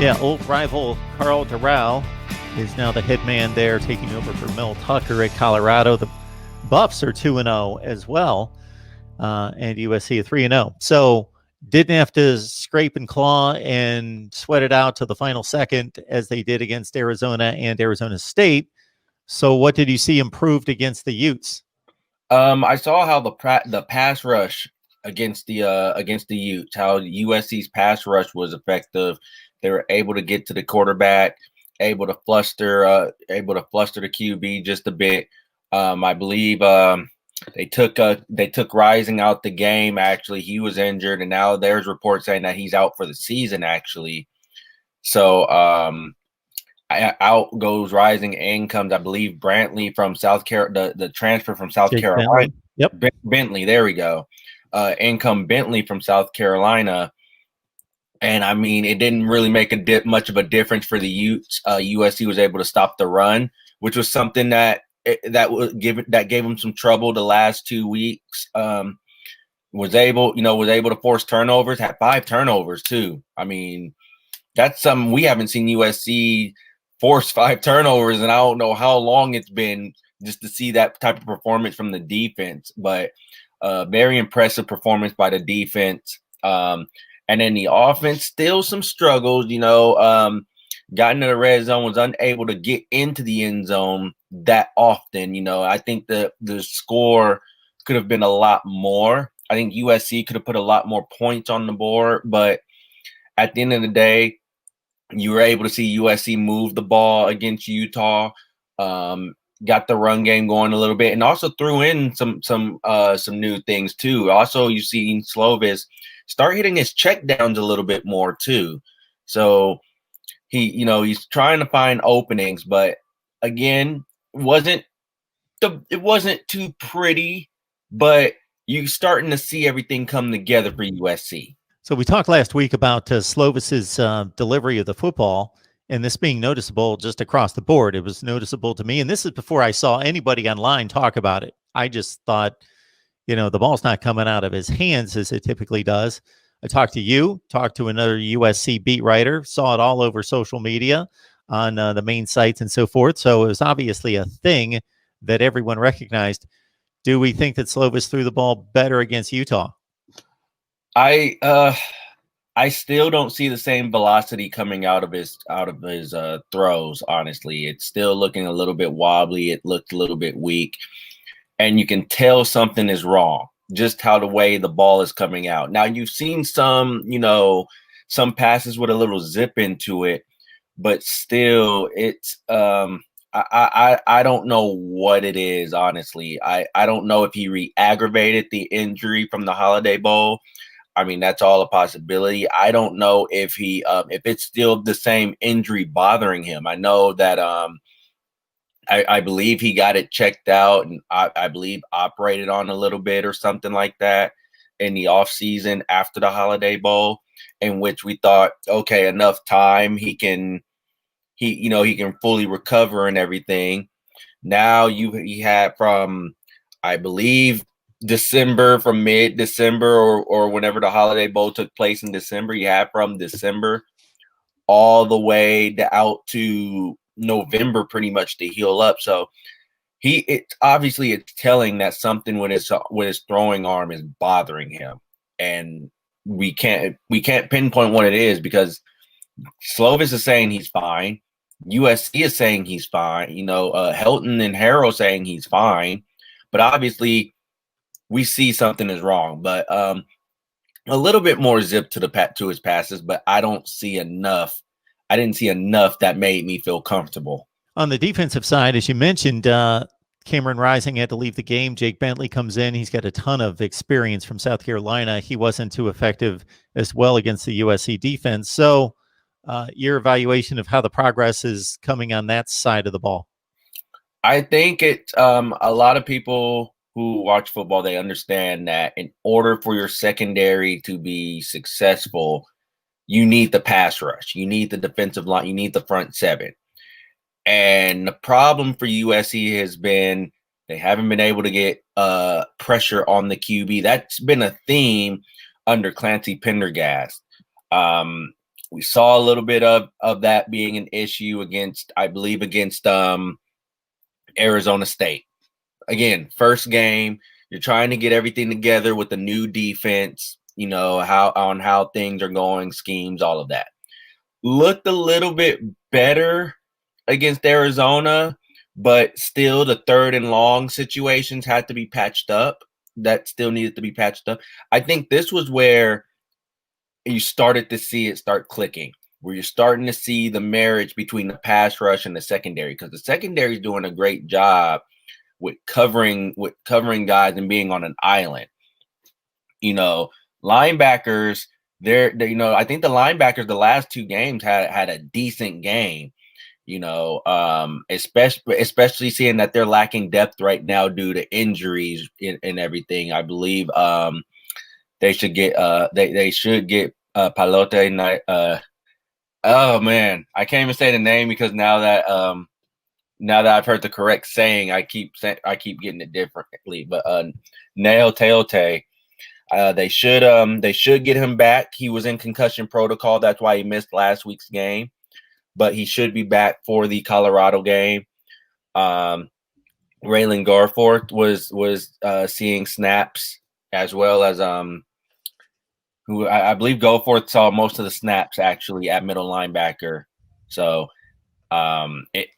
Yeah, old rival Carl Doral is now the head man there, taking over for Mel Tucker at Colorado. The Buffs are 2-0 as well, and USC are 3-0. So didn't have to scrape and claw and sweat it out to the final second as they did against Arizona and Arizona State. So what did you see improved against the Utes? I saw how the pass rush against the Utes, how USC's pass rush was effective. They were able to get to the quarterback, able to fluster the QB just a bit. I believe they took Rising out the game. Actually, he was injured, and now there's reports saying that he's out for the season. Actually, so out goes Rising, in comes, I believe, Brantley from South Carolina, the transfer from South Carolina. Bentley. Yep. Bentley, there we go. In come Bentley from South Carolina. And I mean, it didn't really make much of a difference for the Utes. USC was able to stop the run, which was something that gave them some trouble the last 2 weeks. Was able to force turnovers, had 5 turnovers too. I mean, that's something we haven't seen USC force 5 turnovers, and I don't know how long it's been just to see that type of performance from the defense. But very impressive performance by the defense. And then the offense, still some struggles, got into the red zone, was unable to get into the end zone that often. I think the score could have been a lot more. I think USC could have put a lot more points on the board, but at the end of the day, you were able to see USC move the ball against Utah, got the run game going a little bit, and also threw in some new things too. Also, you've seen Slovis start hitting his check downs a little bit more too. So he's trying to find openings, but again, it wasn't too pretty, but you're starting to see everything come together for USC. So we talked last week about Slovis's delivery of the football, and this being noticeable just across the board. It was noticeable to me, and this is before I saw anybody online talk about it. I just thought, the ball's not coming out of his hands as it typically does. I talked to you, talked to another USC beat writer, saw it all over social media on the main sites and so forth. So it was obviously a thing that everyone recognized. Do we think that Slovis threw the ball better against Utah? I still don't see the same velocity coming out of his throws. Honestly, it's still looking a little bit wobbly. It looked a little bit weak, and you can tell something is wrong. Just how the way the ball is coming out. Now you've seen some passes with a little zip into it, but still, it's I don't know what it is. Honestly, I don't know if he re-aggravated the injury from the Holiday Bowl. I mean, that's all a possibility. I don't know if if it's still the same injury bothering him. I know that I believe he got it checked out, and I believe operated on a little bit or something like that in the off season after the Holiday Bowl, in which we thought, okay, enough time, he can fully recover and everything. Now he had from, I believe, December, from mid-December or whenever the Holiday Bowl took place in December, you had from December all the way out to November pretty much to heal up. So it's telling that something with his throwing arm is bothering him, and we can't pinpoint what it is, because Slovis is saying he's fine, USC is saying he's fine, Helton and Harrell saying he's fine, but obviously we see something is wrong. But a little bit more zip to his passes, but I don't see enough. I didn't see enough that made me feel comfortable. On the defensive side, as you mentioned, Cameron Rising had to leave the game. Jake Bentley comes in. He's got a ton of experience from South Carolina. He wasn't too effective as well against the USC defense. So your evaluation of how the progress is coming on that side of the ball? I think it's a lot of people who watch football, they understand that in order for your secondary to be successful, you need the pass rush, you need the defensive line, you need the front seven. And the problem for USC has been they haven't been able to get pressure on the QB. That's been a theme under Clancy Pendergast. We saw a little bit of that being an issue against, I believe, against Arizona State. Again, first game, you're trying to get everything together with the new defense, how things are going, schemes, all of that. Looked a little bit better against Arizona, but still the third and long situations had to be patched up. That still needed to be patched up. I think this was where you started to see it start clicking, where you're starting to see the marriage between the pass rush and the secondary, because the secondary is doing a great job with covering guys and being on an island. Linebackers, I think the linebackers the last two games had a decent game. Especially seeing that they're lacking depth right now due to injuries and everything. I believe they should get Palote. Oh man, I can't even say the name because now that I've heard the correct saying, I keep getting it differently. But Nail Teote, they should get him back. He was in concussion protocol. That's why he missed last week's game, but he should be back for the Colorado game. Raylan Garforth was seeing snaps, as well as who I believe Goforth saw most of the snaps actually at middle linebacker. So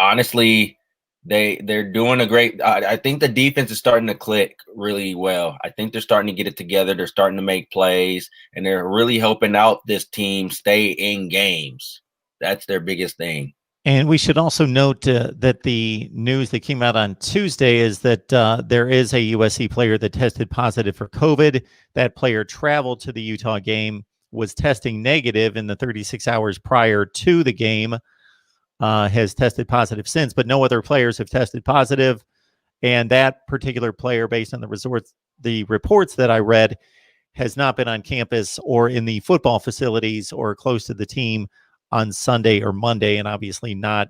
honestly, they're doing a great. I think the defense is starting to click really well. I think they're starting to get it together. They're starting to make plays, and they're really helping out this team stay in games. That's their biggest thing. And we should also note that the news that came out on Tuesday is that there is a USC player that tested positive for COVID. That player traveled to the Utah game, was testing negative in the 36 hours prior to the game, has tested positive since, but no other players have tested positive. And that particular player, based on the reports that I read, has not been on campus or in the football facilities or close to the team on Sunday or Monday, and obviously not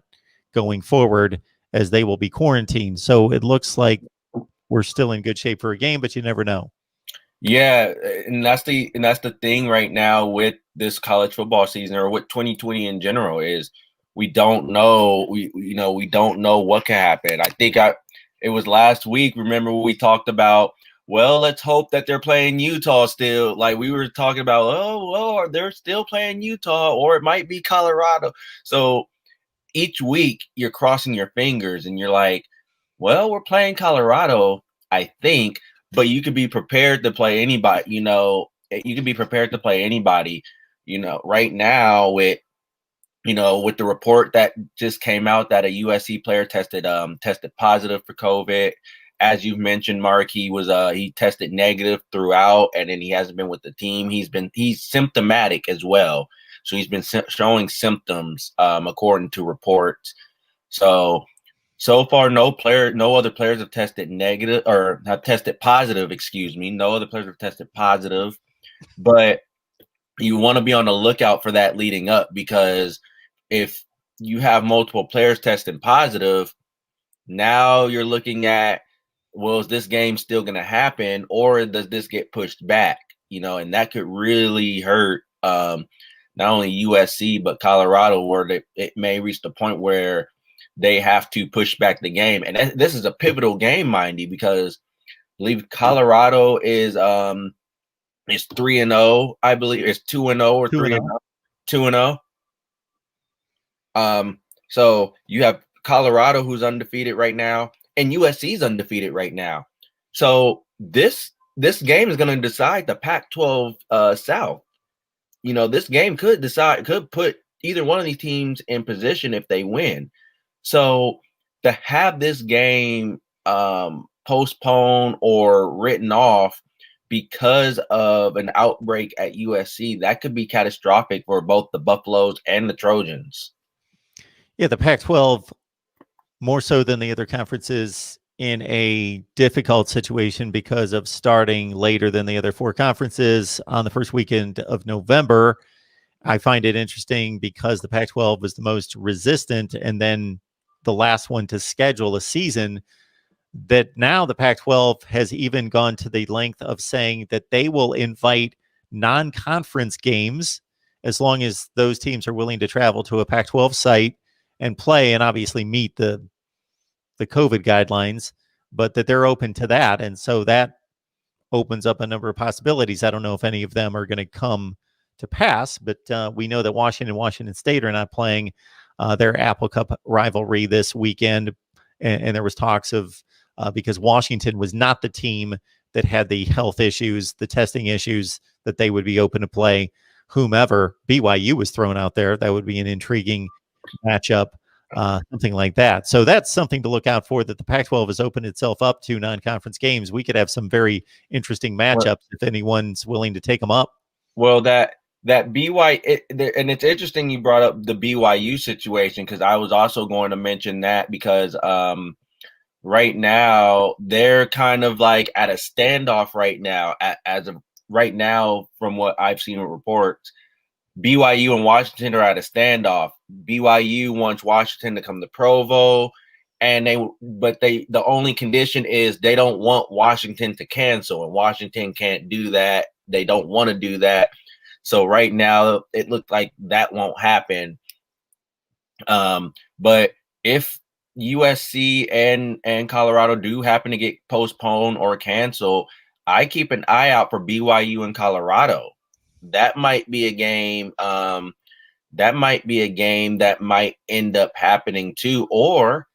going forward, as they will be quarantined. So it looks like we're still in good shape for a game, but you never know. Yeah, and that's the thing right now with this college football season, or with 2020 in general, is we don't know. We don't know what can happen. I think it was last week. Remember we talked about, well, let's hope that they're playing Utah still. Like we were talking about, oh, well, they're still playing Utah, or it might be Colorado. So each week you're crossing your fingers and you're like, well, we're playing Colorado, I think, but you could be prepared to play anybody. You can be prepared to play anybody. Right now with the report that just came out that a USC player tested positive for COVID. As you've mentioned, Mark, he tested negative throughout, and then he hasn't been with the team. He's symptomatic as well, so he's been showing symptoms according to reports. So far, no other players have tested negative or have tested positive. Excuse me, no other players have tested positive, but you want to be on the lookout for that leading up, because if you have multiple players testing positive, now you're looking at, well, is this game still going to happen, or does this get pushed back? And that could really hurt not only USC but Colorado, where it may reach the point where they have to push back the game. And this is a pivotal game, mind you, because I believe Colorado is 3-0. I believe it's 2-0 or 3-0. 2-0. So you have Colorado, who's undefeated right now, and USC is undefeated right now. So this game is going to decide the Pac-12 South. This game could put either one of these teams in position if they win. So to have this game postponed or written off because of an outbreak at USC, that could be catastrophic for both the Buffaloes and the Trojans. Yeah, the Pac-12, more so than the other conferences, in a difficult situation because of starting later than the other four conferences on the first weekend of November. I find it interesting because the Pac-12 was the most resistant and then the last one to schedule a season, that now the Pac-12 has even gone to the length of saying that they will invite non-conference games as long as those teams are willing to travel to a Pac-12 site and play and obviously meet the COVID guidelines, but that they're open to that. And so that opens up a number of possibilities. I don't know if any of them are going to come to pass, but we know that Washington and Washington State are not playing their Apple Cup rivalry this weekend. And there was talks of, because Washington was not the team that had the health issues, the testing issues, that they would be open to play whomever. BYU was thrown out there. That would be an intriguing matchup, something like that. So that's something to look out for, that the Pac-12 has opened itself up to non-conference games. We could have some very interesting matchups if anyone's willing to take them up. Well, that BYU, and it's interesting you brought up the BYU situation, because I was also going to mention that, because right now they're kind of like at a standoff right now. As of right now, from what I've seen in reports, BYU and Washington are at a standoff. BYU wants Washington to come to Provo, and the only condition is they don't want Washington to cancel, and Washington can't do that. They don't want to do that. So right now it looked like that won't happen. But if USC and Colorado do happen to get postponed or canceled, I keep an eye out for BYU and Colorado. That might be a game. That might end up happening too, or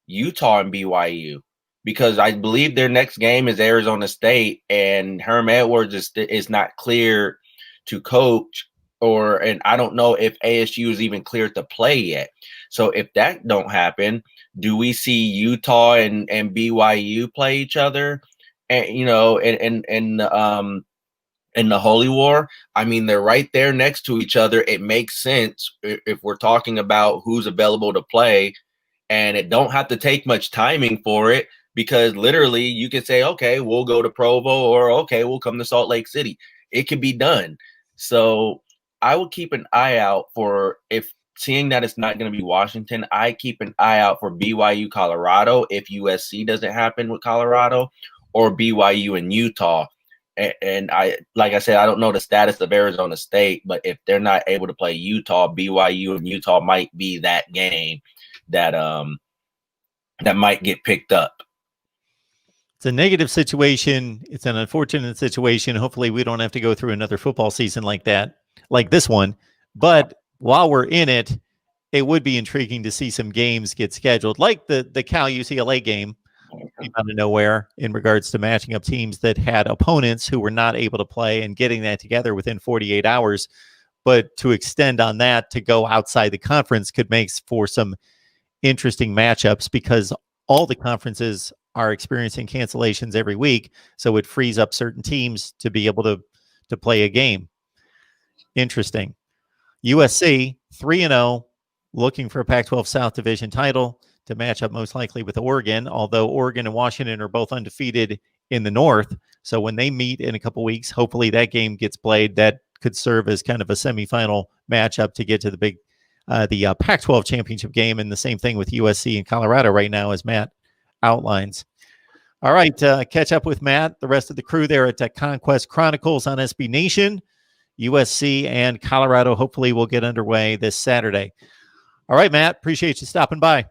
Utah and BYU, because I believe their next game is Arizona State, and Herm Edwards is not clear to coach, and I don't know if ASU is even cleared to play yet. So if that don't happen, do we see Utah and BYU play each other? And in the Holy War? I mean, they're right there next to each other. It makes sense if we're talking about who's available to play, and it don't have to take much timing for it, because literally you could say, okay, we'll go to Provo, or okay, we'll come to Salt Lake City. It can be done. So I will keep an eye out for, if seeing that it's not going to be Washington, I keep an eye out for BYU Colorado if USC doesn't happen with Colorado, or BYU and Utah. And like I said, I don't know the status of Arizona State, but if they're not able to play Utah, BYU and Utah might be that game that might get picked up. It's a negative situation. It's an unfortunate situation. Hopefully we don't have to go through another football season like that, like this one. But while we're in it, it would be intriguing to see some games get scheduled, like the Cal UCLA game came out of nowhere, in regards to matching up teams that had opponents who were not able to play and getting that together within 48 hours. But to extend on that to go outside the conference could make for some interesting matchups, because all the conferences are experiencing cancellations every week. So it frees up certain teams to be able to play a game. Interesting. USC 3-0, looking for a Pac-12 South Division title to match up most likely with Oregon, although Oregon and Washington are both undefeated in the North. So when they meet in a couple weeks, hopefully that game gets played. That could serve as kind of a semifinal matchup to get to the big Pac-12 championship game. And the same thing with USC and Colorado right now, as Matt outlines. All right, catch up with Matt, the rest of the crew there at Conquest Chronicles on SB Nation. USC and Colorado hopefully will get underway this Saturday. All right, Matt, appreciate you stopping by.